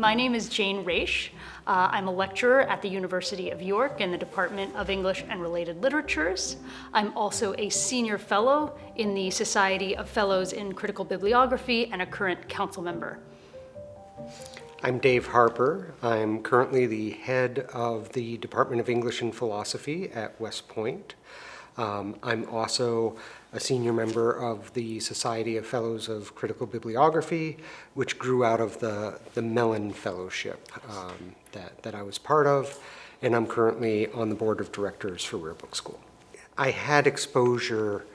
My name is Jane Raisch. I'm a lecturer at the University of York in the Department of English and Related Literatures. I'm also a senior fellow in the Society of Fellows in Critical Bibliography and a current council member. I'm Dave Harper. I'm currently the head of the Department of English and Philosophy at West Point. I'm also a senior member of the Society of Fellows of Critical Bibliography, which grew out of the Mellon Fellowship that I was part of, and I'm currently on the board of directors for Rare Book School. I had exposure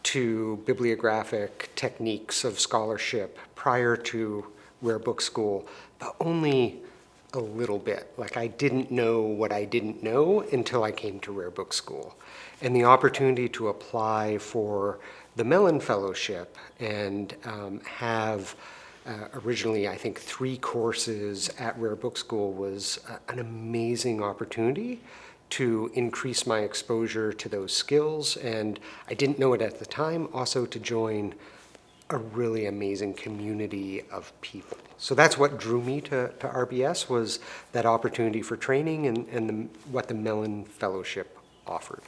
to bibliographic techniques of scholarship prior to Rare Book School, but only a little bit. Like, I didn't know what I didn't know until I came to Rare Book School. And the opportunity to apply for the Mellon Fellowship and have originally, I think, 3 courses at Rare Book School was an amazing opportunity to increase my exposure to those skills. And I didn't know it at the time, also to join a really amazing community of people. So that's what drew me to RBS, was that opportunity for training and what the Mellon Fellowship offered.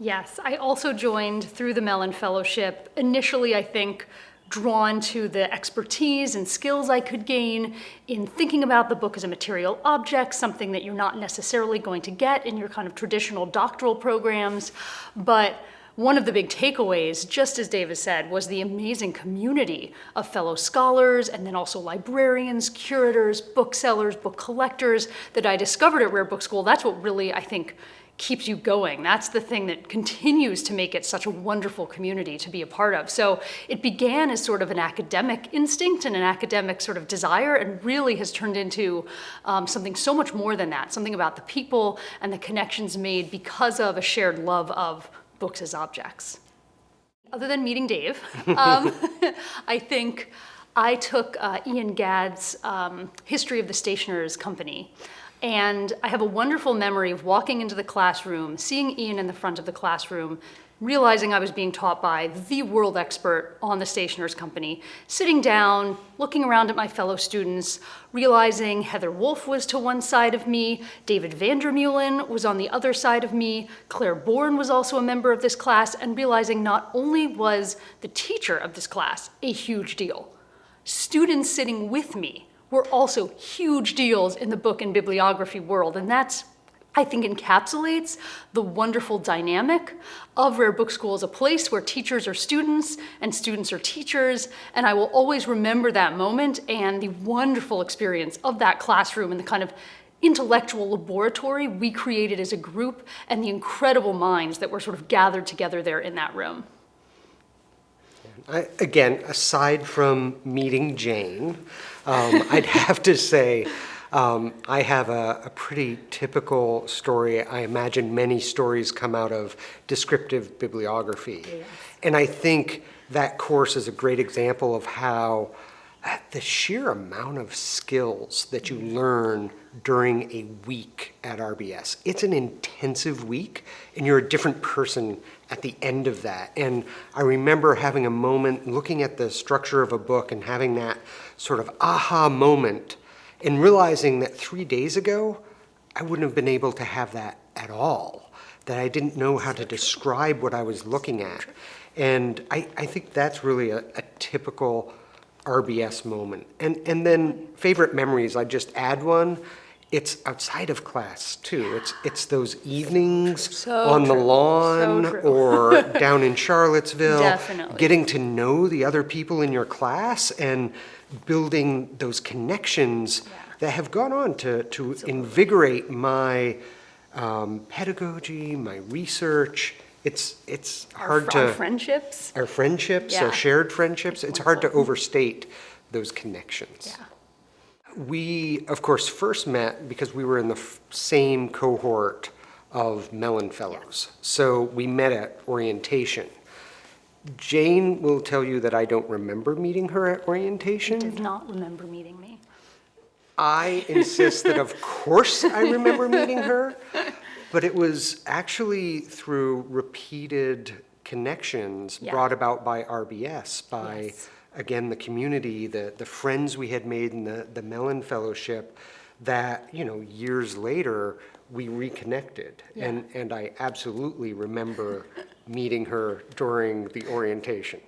Yes, I also joined through the Mellon Fellowship, initially, I think, drawn to the expertise and skills I could gain in thinking about the book as a material object, something that you're not necessarily going to get in your kind of traditional doctoral programs. But one of the big takeaways, just as David said, was the amazing community of fellow scholars and then also librarians, curators, booksellers, book collectors that I discovered at Rare Book School. That's what really, I think, keeps you going. That's the thing that continues to make it such a wonderful community to be a part of. So it began as sort of an academic instinct and an academic sort of desire, and really has turned into something so much more than that, something about the people and the connections made because of a shared love of books as objects. Other than meeting Dave, I think I took Ian Gadd's History of the Stationers Company. And I have a wonderful memory of walking into the classroom, seeing Ian in the front of the classroom, realizing I was being taught by the world expert on the Stationers Company, sitting down, looking around at my fellow students, realizing Heather Wolfe was to one side of me, David Vandermeulen was on the other side of me, Claire Bourne was also a member of this class, and realizing not only was the teacher of this class a huge deal, students sitting with me were also huge deals in the book and bibliography world. And that's, I think, encapsulates the wonderful dynamic of Rare Book School as a place where teachers are students and students are teachers. And I will always remember that moment and the wonderful experience of that classroom and the kind of intellectual laboratory we created as a group and the incredible minds that were sort of gathered together there in that room. Again, aside from meeting Jane, I'd have to say I have a pretty typical story. I imagine many stories come out of descriptive bibliography. Yes. And I think that course is a great example of how the sheer amount of skills that you learn during a week at RBS. It's an intensive week, and you're a different person at the end of that. And I remember having a moment looking at the structure of a book and having that sort of aha moment and realizing that 3 days ago, I wouldn't have been able to have that at all, that I didn't know how to describe what I was looking at. And I think that's really a typical RBS moment. And then favorite memories, I just add one. It's outside of class too. It's those evenings on the lawn or down in Charlottesville. Definitely. Getting to know the other people in your class and building those connections that have gone on to invigorate my pedagogy, my research. It's hard to... Our friendships. Our friendships, our shared friendships. It's hard to overstate those connections. Yeah. We, of course, first met because we were in the same cohort of Mellon Fellows. Yes. So we met at orientation. Jane will tell you that I don't remember meeting her at orientation. I did not remember meeting me. I insist that, of course, I remember meeting her. But it was actually through repeated connections brought about by RBS, by again, the community, the friends we had made in the Mellon Fellowship that, years later, we reconnected. Yeah. And I absolutely remember meeting her during the orientation.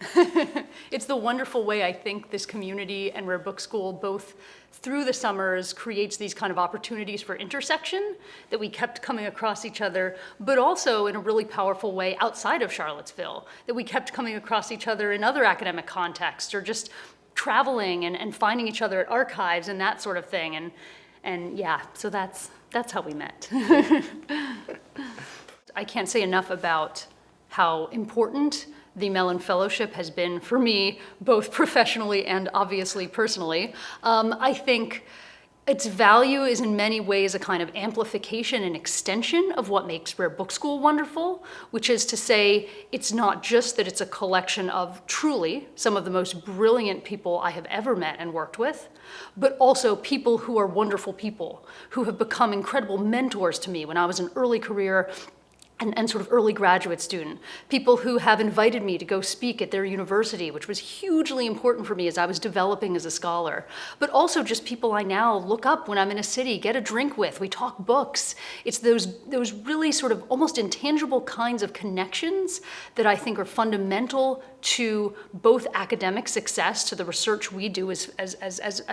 It's the wonderful way I think this community and Rare Book School, both through the summers, creates these kind of opportunities for intersection that we kept coming across each other, but also in a really powerful way outside of Charlottesville, that we kept coming across each other in other academic contexts or just traveling and finding each other at archives and that sort of thing. And yeah, so that's how we met. I can't say enough about how important the Mellon Fellowship has been for me, both professionally and obviously personally. I think its value is in many ways a kind of amplification and extension of what makes Rare Book School wonderful, which is to say it's not just that it's a collection of truly some of the most brilliant people I have ever met and worked with, but also people who are wonderful people, who have become incredible mentors to me when I was an early career and sort of early graduate student, people who have invited me to go speak at their university, which was hugely important for me as I was developing as a scholar, but also just people I now look up when I'm in a city, get a drink with, we talk books. It's those really sort of almost intangible kinds of connections that I think are fundamental to both academic success, to the research we do as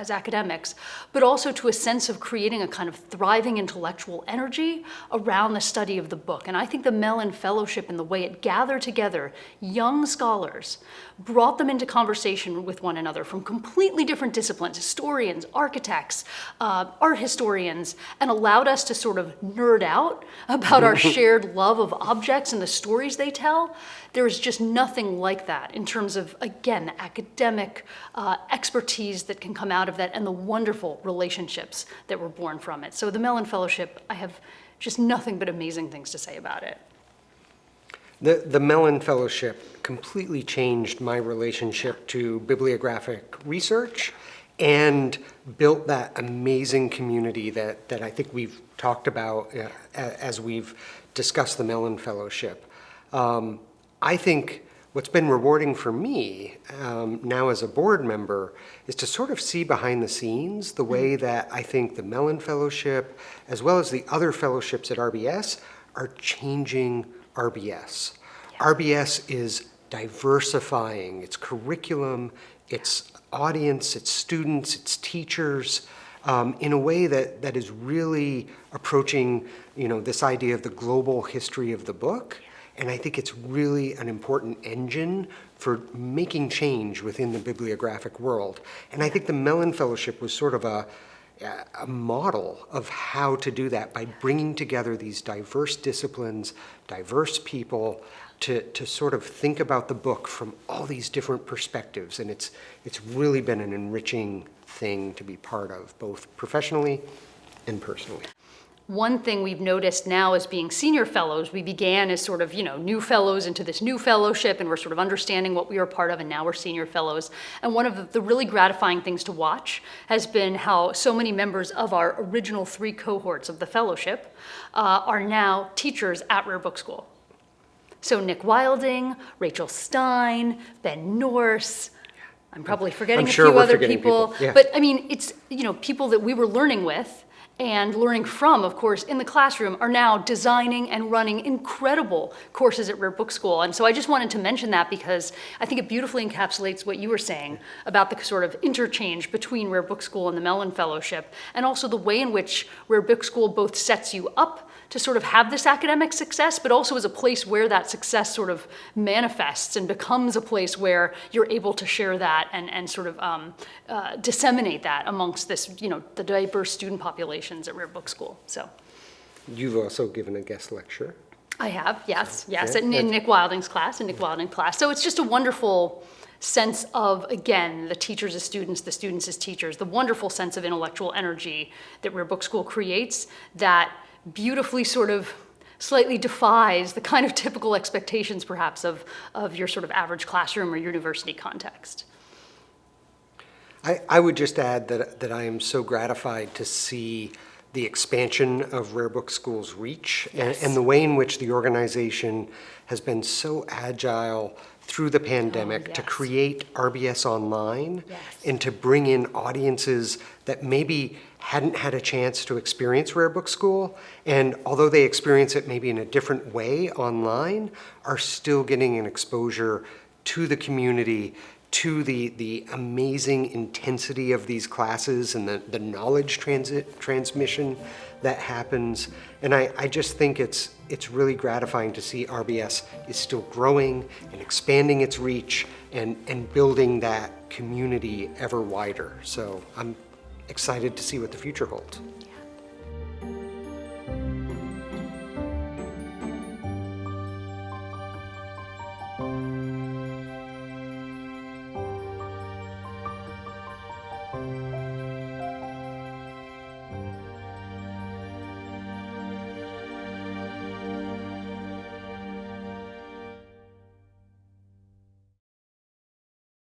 academics, but also to a sense of creating a kind of thriving intellectual energy around the study of the book. And I think the Mellon Fellowship and the way it gathered together young scholars, brought them into conversation with one another from completely different disciplines, historians, architects, art historians, and allowed us to sort of nerd out about our shared love of objects and the stories they tell. There is just nothing like that in terms of, again, the academic expertise that can come out of that and the wonderful relationships that were born from it. So the Mellon Fellowship, I have just nothing but amazing things to say about it. The Mellon Fellowship completely changed my relationship to bibliographic research and built that amazing community that I think we've talked about as we've discussed the Mellon Fellowship. I think what's been rewarding for me now as a board member is to sort of see behind the scenes the way that I think the Mellon Fellowship, as well as the other fellowships at RBS, are changing RBS. Yeah. RBS is diversifying its curriculum, its audience, its students, its teachers, in a way that is really approaching, this idea of the global history of the book. And I think it's really an important engine for making change within the bibliographic world. And I think the Mellon Fellowship was sort of a model of how to do that by bringing together these diverse disciplines, diverse people, to sort of think about the book from all these different perspectives. And it's really been an enriching thing to be part of, both professionally and personally. One thing we've noticed now as being senior fellows, we began as sort of, new fellows into this new fellowship, and we're sort of understanding what we were part of, and now we're senior fellows. And one of the really gratifying things to watch has been how so many members of our original 3 cohorts of the fellowship are now teachers at Rare Book School. So Nick Wilding, Rachel Stein, Ben Norse, I'm probably forgetting a few other people. Yeah. But I mean, it's, people that we were learning with and learning from, of course, in the classroom are now designing and running incredible courses at Rare Book School. And so I just wanted to mention that because I think it beautifully encapsulates what you were saying about the sort of interchange between Rare Book School and the Mellon Fellowship, and also the way in which Rare Book School both sets you up to sort of have this academic success, but also as a place where that success sort of manifests and becomes a place where you're able to share that and sort of disseminate that amongst this, the diverse student populations at Rare Book School. So, you've also given a guest lecture. I have, yes, Yeah. in Nick Wilding's class, So it's just a wonderful sense of, again, the teachers as students, the students as teachers, the wonderful sense of intellectual energy that Rare Book School creates that beautifully sort of slightly defies the kind of typical expectations perhaps of your sort of average classroom or university context. I would just add that I am so gratified to see the expansion of Rare Book School's reach. Yes. And the way in which the organization has been so agile through the pandemic to yes. create RBS Online Yes. and to bring in audiences that maybe hadn't had a chance to experience Rare Book School, and although they experience it maybe in a different way online, are still getting an exposure to the community, to the amazing intensity of these classes and the knowledge transmission that happens. And I just think it's really gratifying to see RBS is still growing and expanding its reach and building that community ever wider. So I'm excited to see what the future holds.